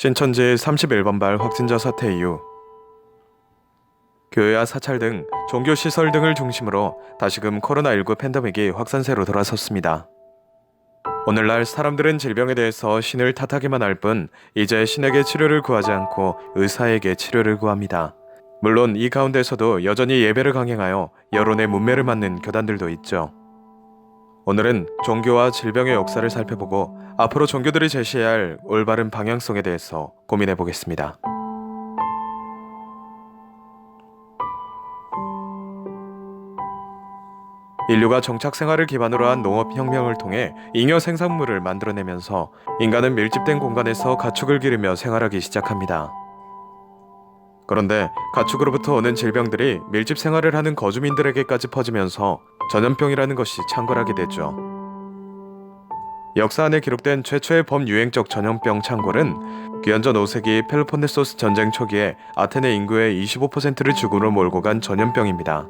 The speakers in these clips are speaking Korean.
신천지 31번발 확진자 사태 이후 교회와 사찰 등 종교시설 등을 중심으로 다시금 코로나19 팬데믹이 확산세로 돌아섰습니다. 오늘날 사람들은 질병에 대해서 신을 탓하기만 할 뿐 이제 신에게 치료를 구하지 않고 의사에게 치료를 구합니다. 물론 이 가운데서도 여전히 예배를 강행하여 여론의 문매를 맞는 교단들도 있죠. 오늘은 종교와 질병의 역사를 살펴보고 앞으로 종교들이 제시해야 할 올바른 방향성에 대해서 고민해 보겠습니다. 인류가 정착 생활을 기반으로 한 농업혁명을 통해 잉여 생산물을 만들어내면서 인간은 밀집된 공간에서 가축을 기르며 생활하기 시작합니다. 그런데 가축으로부터 오는 질병들이 밀집 생활을 하는 거주민들에게까지 퍼지면서 전염병이라는 것이 창궐하게 되죠. 역사 안에 기록된 최초의 범유행적 전염병 창궐은 기원전 5세기 펠로폰네소스 전쟁 초기에 아테네 인구의 25%를 죽음으로 몰고 간 전염병입니다.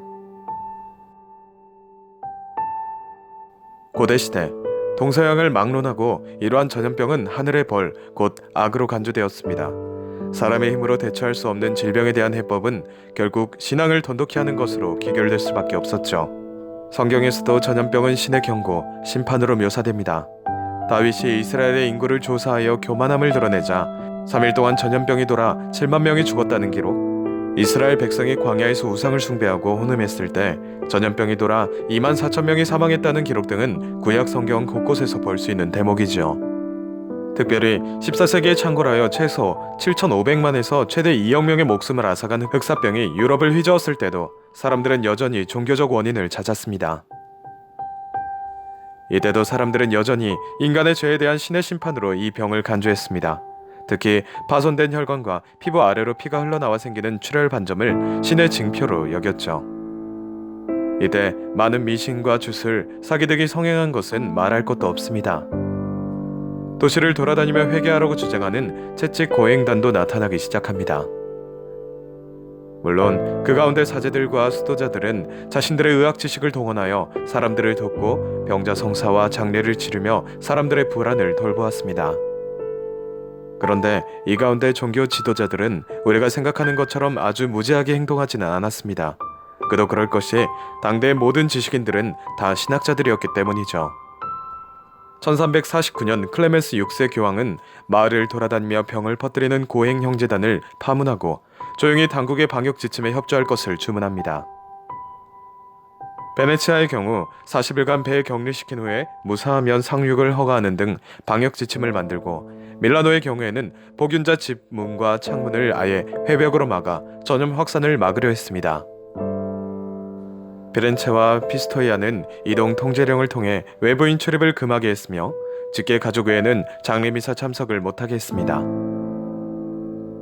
고대시대 동서양을 막론하고 이러한 전염병은 하늘의 벌, 곧 악으로 간주되었습니다. 사람의 힘으로 대처할 수 없는 질병에 대한 해법은 결국 신앙을 돈독히 하는 것으로 귀결될 수밖에 없었죠. 성경에서도 전염병은 신의 경고, 심판으로 묘사됩니다. 다윗이 이스라엘의 인구를 조사하여 교만함을 드러내자 3일 동안 전염병이 돌아 7만 명이 죽었다는 기록, 이스라엘 백성이 광야에서 우상을 숭배하고 혼음했을 때 전염병이 돌아 2만 4천 명이 사망했다는 기록 등은 구약 성경 곳곳에서 볼 수 있는 대목이지요. 특별히 14세기에 창궐하여 최소 7,500만에서 최대 2억 명의 목숨을 앗아간 흑사병이 유럽을 휘저었을 때도 사람들은 여전히 종교적 원인을 찾았습니다. 이때도 사람들은 여전히 인간의 죄에 대한 신의 심판으로 이 병을 간주했습니다. 특히 파손된 혈관과 피부 아래로 피가 흘러나와 생기는 출혈 반점을 신의 징표로 여겼죠. 이때 많은 미신과 주술, 사기 등이 성행한 것은 말할 것도 없습니다. 도시를 돌아다니며 회개하라고 주장하는 채찍 고행단도 나타나기 시작합니다. 물론 그 가운데 사제들과 수도자들은 자신들의 의학 지식을 동원하여 사람들을 돕고 병자 성사와 장례를 치르며 사람들의 불안을 돌보았습니다. 그런데 이 가운데 종교 지도자들은 우리가 생각하는 것처럼 아주 무지하게 행동하지는 않았습니다. 그도 그럴 것이 당대의 모든 지식인들은 다 신학자들이었기 때문이죠. 1349년 클레멘스 6세 교황은 마을을 돌아다니며 병을 퍼뜨리는 고행 형제단을 파문하고 조용히 당국의 방역 지침에 협조할 것을 주문합니다. 베네치아의 경우 40일간 배에 격리시킨 후에 무사하면 상륙을 허가하는 등 방역 지침을 만들고, 밀라노의 경우에는 복균자 집 문과 창문을 아예 회벽으로 막아 전염 확산을 막으려 했습니다. 피렌체와 피스토이아는 이동 통제령을 통해 외부인 출입을 금하게 했으며 직계 가족 외에는 장례미사 참석을 못하게 했습니다.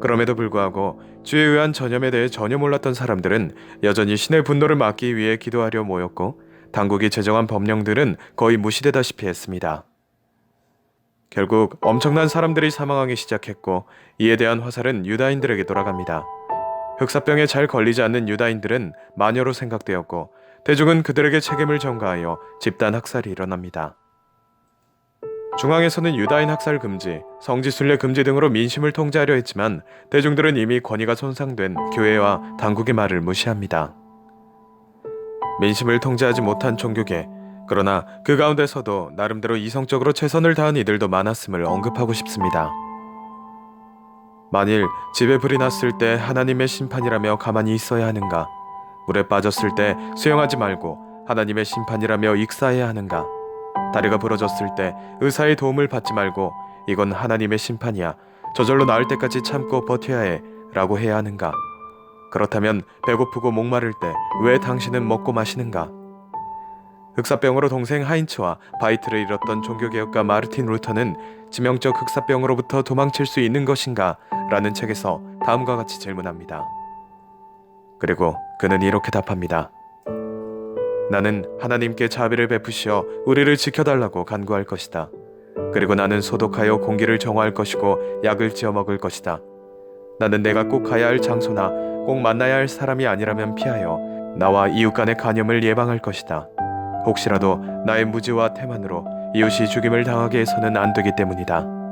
그럼에도 불구하고 주에 의한 전염에 대해 전혀 몰랐던 사람들은 여전히 신의 분노를 막기 위해 기도하려 모였고, 당국이 제정한 법령들은 거의 무시되다시피 했습니다. 결국 엄청난 사람들이 사망하기 시작했고, 이에 대한 화살은 유다인들에게 돌아갑니다. 흑사병에 잘 걸리지 않는 유다인들은 마녀로 생각되었고, 대중은 그들에게 책임을 전가하여 집단 학살이 일어납니다. 중앙에서는 유다인 학살 금지, 성지순례 금지 등으로 민심을 통제하려 했지만 대중들은 이미 권위가 손상된 교회와 당국의 말을 무시합니다. 민심을 통제하지 못한 종교계, 그러나 그 가운데서도 나름대로 이성적으로 최선을 다한 이들도 많았음을 언급하고 싶습니다. 만일 집에 불이 났을 때 하나님의 심판이라며 가만히 있어야 하는가? 물에 빠졌을 때 수영하지 말고 하나님의 심판이라며 익사해야 하는가? 다리가 부러졌을 때 의사의 도움을 받지 말고 이건 하나님의 심판이야, 저절로 나을 때까지 참고 버텨야 해 라고 해야 하는가? 그렇다면 배고프고 목마를 때 왜 당신은 먹고 마시는가? 흑사병으로 동생 하인츠와 바이트를 잃었던 종교개혁가 마르틴 루터는 치명적 흑사병으로부터 도망칠 수 있는 것인가? 라는 책에서 다음과 같이 질문합니다. 그리고 그는 이렇게 답합니다. 나는 하나님께 자비를 베푸시어 우리를 지켜달라고 간구할 것이다. 그리고 나는 소독하여 공기를 정화할 것이고 약을 지어 먹을 것이다. 나는 내가 꼭 가야 할 장소나 꼭 만나야 할 사람이 아니라면 피하여 나와 이웃 간의 간염을 예방할 것이다. 혹시라도 나의 무지와 태만으로 이웃이 죽임을 당하게 해서는 안 되기 때문이다.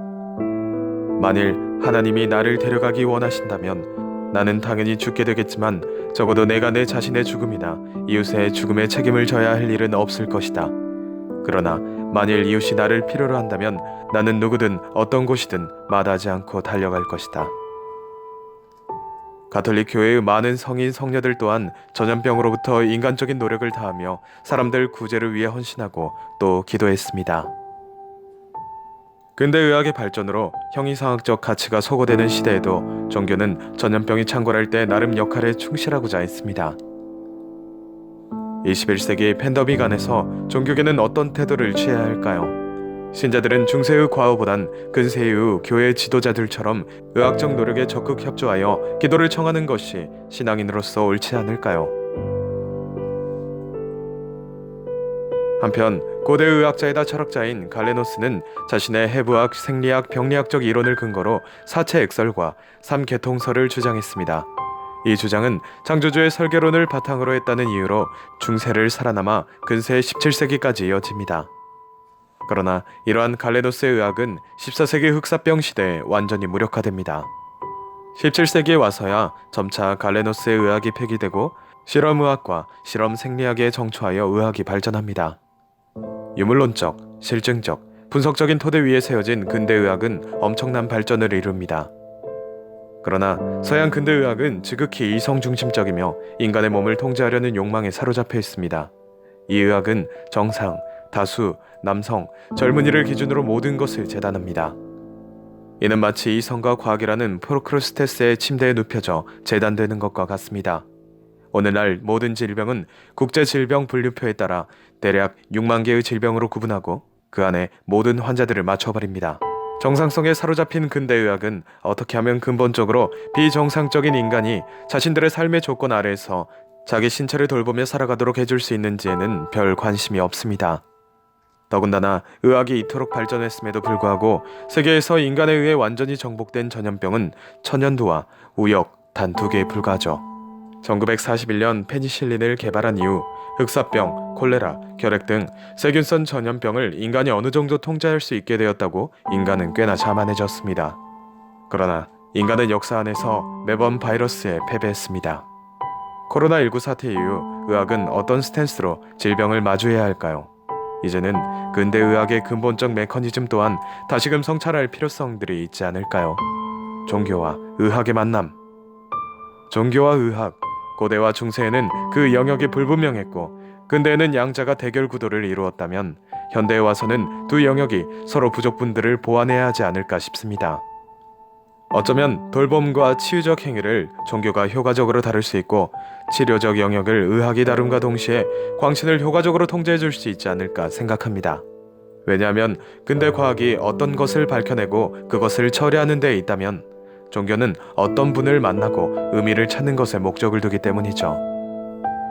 만일 하나님이 나를 데려가기 원하신다면 나는 당연히 죽게 되겠지만 적어도 내가 내 자신의 죽음이나 이웃의 죽음에 책임을 져야 할 일은 없을 것이다. 그러나 만일 이웃이 나를 필요로 한다면 나는 누구든 어떤 곳이든 마다하지 않고 달려갈 것이다. 가톨릭 교회의 많은 성인 성녀들 또한 전염병으로부터 인간적인 노력을 다하며 사람들 구제를 위해 헌신하고 또 기도했습니다. 근대 의학의 발전으로 형이상학적 가치가 소거되는 시대에도 종교는 전염병이 창궐할 때 나름 역할에 충실하고자 했습니다. 21세기 팬데믹 안에서 종교계는 어떤 태도를 취해야 할까요? 신자들은 중세의 과오보단 근세의 교회 지도자들처럼 의학적 노력에 적극 협조하여 기도를 청하는 것이 신앙인으로서 옳지 않을까요? 한편 고대 의학자이다 철학자인 갈레노스는 자신의 해부학, 생리학, 병리학적 이론을 근거로 사체 액설과 삼계통설을 주장했습니다. 이 주장은 창조주의 설계론을 바탕으로 했다는 이유로 중세를 살아남아 근세 17세기까지 이어집니다. 그러나 이러한 갈레노스의 의학은 14세기 흑사병 시대에 완전히 무력화됩니다. 17세기에 와서야 점차 갈레노스의 의학이 폐기되고 실험의학과 실험생리학에 정초하여 의학이 발전합니다. 유물론적, 실증적, 분석적인 토대 위에 세워진 근대의학은 엄청난 발전을 이룹니다. 그러나 서양 근대의학은 지극히 이성중심적이며 인간의 몸을 통제하려는 욕망에 사로잡혀 있습니다. 이 의학은 정상, 다수, 남성, 젊은이를 기준으로 모든 것을 재단합니다. 이는 마치 이성과 과학이라는 프로크루스테스의 침대에 눕혀져 재단되는 것과 같습니다. 오늘날 모든 질병은 국제질병분류표에 따라 대략 6만 개의 질병으로 구분하고 그 안에 모든 환자들을 맞춰버립니다. 정상성에 사로잡힌 근대의학은 어떻게 하면 근본적으로 비정상적인 인간이 자신들의 삶의 조건 아래에서 자기 신체를 돌보며 살아가도록 해줄 수 있는지에는 별 관심이 없습니다. 더군다나 의학이 이토록 발전했음에도 불구하고 세계에서 인간에 의해 완전히 정복된 전염병은 천연두와 우역 단 2개에 불과하죠. 1941년 페니실린을 개발한 이후 흑사병, 콜레라, 결핵 등 세균성 전염병을 인간이 어느 정도 통제할 수 있게 되었다고 인간은 꽤나 자만해졌습니다. 그러나 인간은 역사 안에서 매번 바이러스에 패배했습니다. 코로나19 사태 이후 의학은 어떤 스탠스로 질병을 마주해야 할까요? 이제는 근대의학의 근본적 메커니즘 또한 다시금 성찰할 필요성들이 있지 않을까요? 종교와 의학의 만남. 종교와 의학, 고대와 중세에는 그 영역이 불분명했고 근대에는 양자가 대결 구도를 이루었다면 현대에 와서는 두 영역이 서로 부족분들을 보완해야 하지 않을까 싶습니다. 어쩌면 돌봄과 치유적 행위를 종교가 효과적으로 다룰 수 있고 치료적 영역을 의학이 다룸과 동시에 광신을 효과적으로 통제해 줄 수 있지 않을까 생각합니다. 왜냐하면 근대 과학이 어떤 것을 밝혀내고 그것을 처리하는 데 있다면 종교는 어떤 분을 만나고 의미를 찾는 것에 목적을 두기 때문이죠.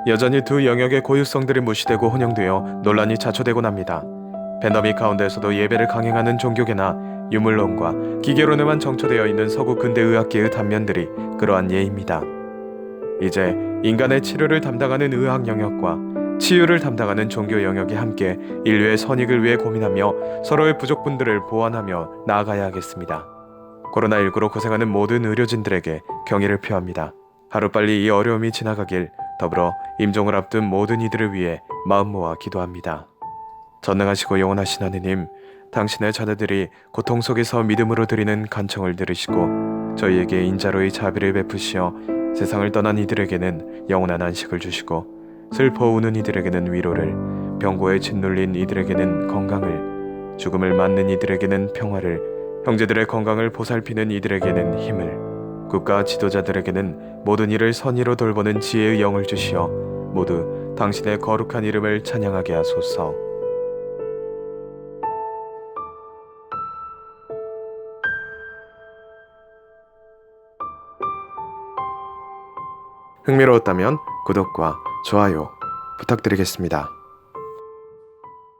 여전히 두 영역의 고유성들이 무시되고 혼용되어 논란이 자초되곤 합니다. 팬데믹 가운데서도 예배를 강행하는 종교계나 유물론과 기계론에만 정초되어 있는 서구 근대의학계의 단면들이 그러한 예입니다. 이제 인간의 치료를 담당하는 의학 영역과 치유를 담당하는 종교 영역이 함께 인류의 선익을 위해 고민하며 서로의 부족분들을 보완하며 나아가야 하겠습니다. 코로나19로 고생하는 모든 의료진들에게 경의를 표합니다. 하루빨리 이 어려움이 지나가길 더불어 임종을 앞둔 모든 이들을 위해 마음 모아 기도합니다. 전능하시고 영원하신 하느님, 당신의 자녀들이 고통 속에서 믿음으로 드리는 간청을 들으시고 저희에게 인자로의 자비를 베푸시어 세상을 떠난 이들에게는 영원한 안식을 주시고 슬퍼 우는 이들에게는 위로를, 병고에 짓눌린 이들에게는 건강을, 죽음을 맞는 이들에게는 평화를, 형제들의 건강을 보살피는 이들에게는 힘을, 국가 지도자들에게는 모든 일을 선의로 돌보는 지혜의 영을 주시어 모두 당신의 거룩한 이름을 찬양하게 하소서. 흥미로웠다면 구독과 좋아요 부탁드리겠습니다.